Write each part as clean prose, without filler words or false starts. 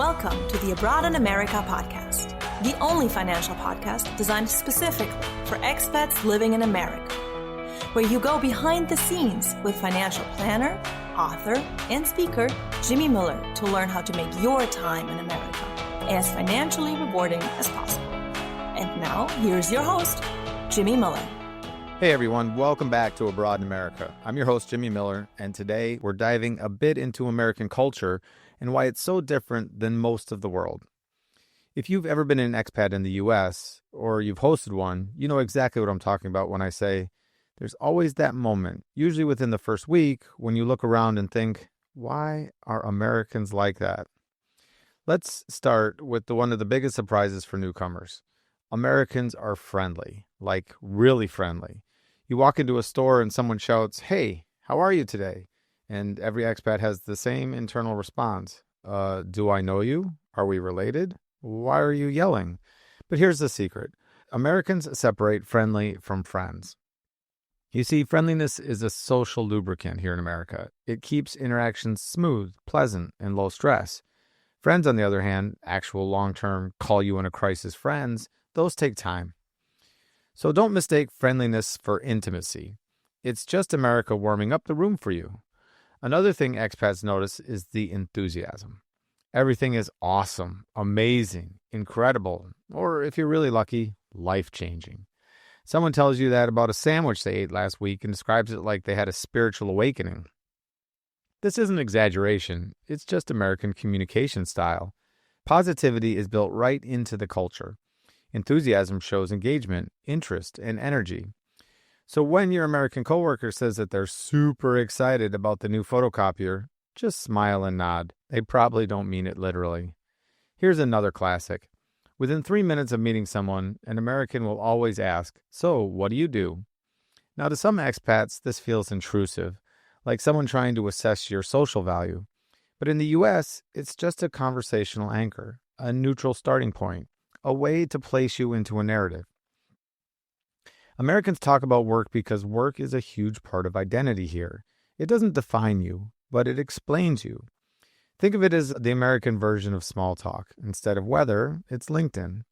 Welcome to the Abroad in America podcast, the only financial podcast designed specifically for expats living in America, where you go behind the scenes with financial planner, author, and speaker Jimmy Miller to learn how to make your time in America as financially rewarding as possible. And now, here's your host, Jimmy Miller. Hey everyone, welcome back to Abroad in America. I'm your host, Jimmy Miller, and today we're diving a bit into American culture and why it's so different than most of the world. If you've ever been an expat in the U.S., or you've hosted one, you know exactly what I'm talking about when I say there's always that moment, usually within the first week, when you look around and think, why are Americans like that? Let's start with one of the biggest surprises for newcomers. Americans are friendly, like really friendly. You walk into a store and someone shouts, "Hey, how are you today?" And every expat has the same internal response. Do I know you? Are we related? Why are you yelling? But here's the secret. Americans separate friendly from friends. You see, friendliness is a social lubricant here in America. It keeps interactions smooth, pleasant, and low stress. Friends, on the other hand, actual long-term call-you-in-a-crisis friends, those take time. So don't mistake friendliness for intimacy. It's just America warming up the room for you. Another thing expats notice is the enthusiasm. Everything is awesome, amazing, incredible, or if you're really lucky, life-changing. Someone tells you that about a sandwich they ate last week and describes it like they had a spiritual awakening. This isn't exaggeration, it's just American communication style. Positivity is built right into the culture. Enthusiasm shows engagement, interest, and energy. So when your American coworker says that they're super excited about the new photocopier, just smile and nod. They probably don't mean it literally. Here's another classic. Within 3 minutes of meeting someone, an American will always ask, "So, what do you do?" Now, to some expats, this feels intrusive, like someone trying to assess your social value. But in the U.S., it's just a conversational anchor, a neutral starting point, a way to place you into a narrative. Americans talk about work because work is a huge part of identity here. It doesn't define you, but it explains you. Think of it as the American version of small talk. Instead of weather, it's LinkedIn.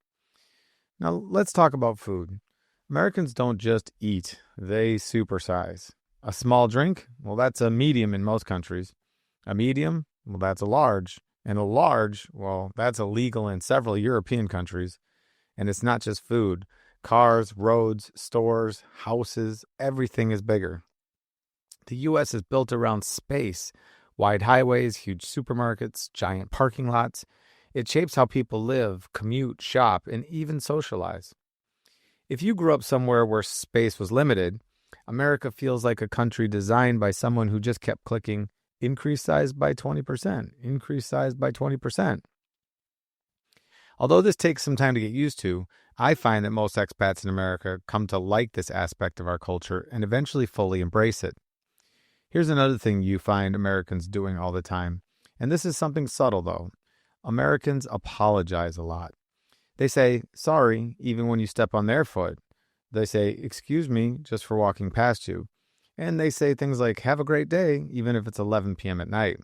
Now, let's talk about food. Americans don't just eat, they supersize. A small drink? Well, that's a medium in most countries. A medium? Well, that's a large. And a large? Well, that's illegal in several European countries. And it's not just food. Cars, roads, stores, houses, everything is bigger. The U.S. is built around space. Wide highways, huge supermarkets, giant parking lots. It shapes how people live, commute, shop, and even socialize. If you grew up somewhere where space was limited, America feels like a country designed by someone who just kept clicking, increase size by 20%, increase size by 20%. Although this takes some time to get used to, I find that most expats in America come to like this aspect of our culture and eventually fully embrace it. Here's another thing you find Americans doing all the time, and this is something subtle though. Americans apologize a lot. They say sorry even when you step on their foot. They say excuse me just for walking past you. And they say things like have a great day even if it's 11 p.m. at night.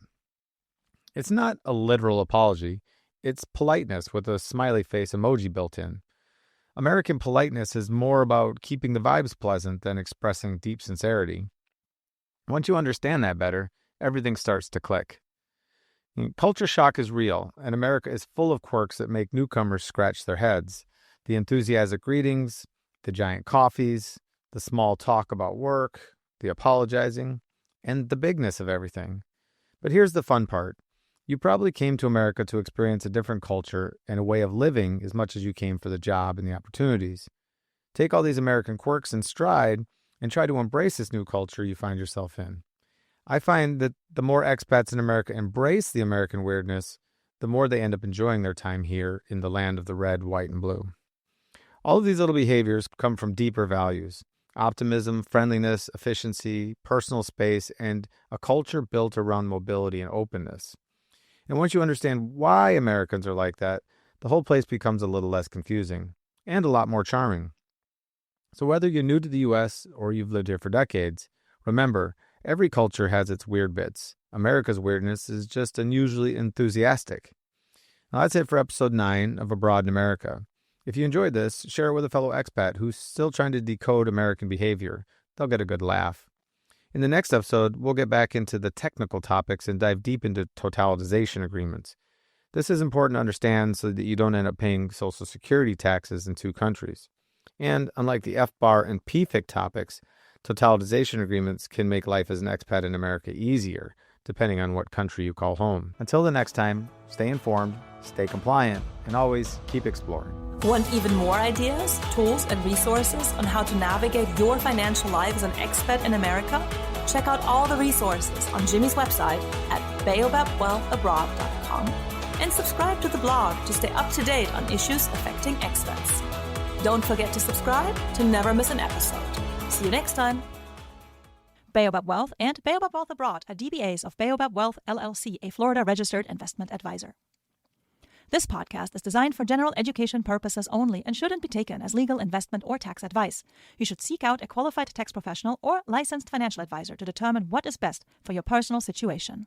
It's not a literal apology. It's politeness with a smiley face emoji built in. American politeness is more about keeping the vibes pleasant than expressing deep sincerity. Once you understand that better, everything starts to click. Culture shock is real, and America is full of quirks that make newcomers scratch their heads. The enthusiastic greetings, the giant coffees, the small talk about work, the apologizing, and the bigness of everything. But here's the fun part. You probably came to America to experience a different culture and a way of living as much as you came for the job and the opportunities. Take all these American quirks in stride and try to embrace this new culture you find yourself in. I find that the more expats in America embrace the American weirdness, the more they end up enjoying their time here in the land of the red, white, and blue. All of these little behaviors come from deeper values: optimism, friendliness, efficiency, personal space, and a culture built around mobility and openness. And once you understand why Americans are like that, the whole place becomes a little less confusing and a lot more charming. So whether you're new to the U.S. or you've lived here for decades, remember, every culture has its weird bits. America's weirdness is just unusually enthusiastic. Now, that's it for episode 9 of Abroad in America. If you enjoyed this, share it with a fellow expat who's still trying to decode American behavior. They'll get a good laugh. In the next episode, we'll get back into the technical topics and dive deep into totalization agreements. This is important to understand so that you don't end up paying Social Security taxes in 2 countries. And unlike the FBAR and PFIC topics, totalization agreements can make life as an expat in America easier, depending on what country you call home. Until the next time, stay informed, stay compliant, and always keep exploring. Want even more ideas, tools, and resources on how to navigate your financial life as an expat in America? Check out all the resources on Jimmy's website at baobabwealthabroad.com and subscribe to the blog to stay up to date on issues affecting expats. Don't forget to subscribe to never miss an episode. See you next time. Baobab Wealth and Baobab Wealth Abroad are DBAs of Baobab Wealth LLC, a Florida-registered investment advisor. This podcast is designed for general education purposes only and shouldn't be taken as legal, investment, or tax advice. You should seek out a qualified tax professional or licensed financial advisor to determine what is best for your personal situation.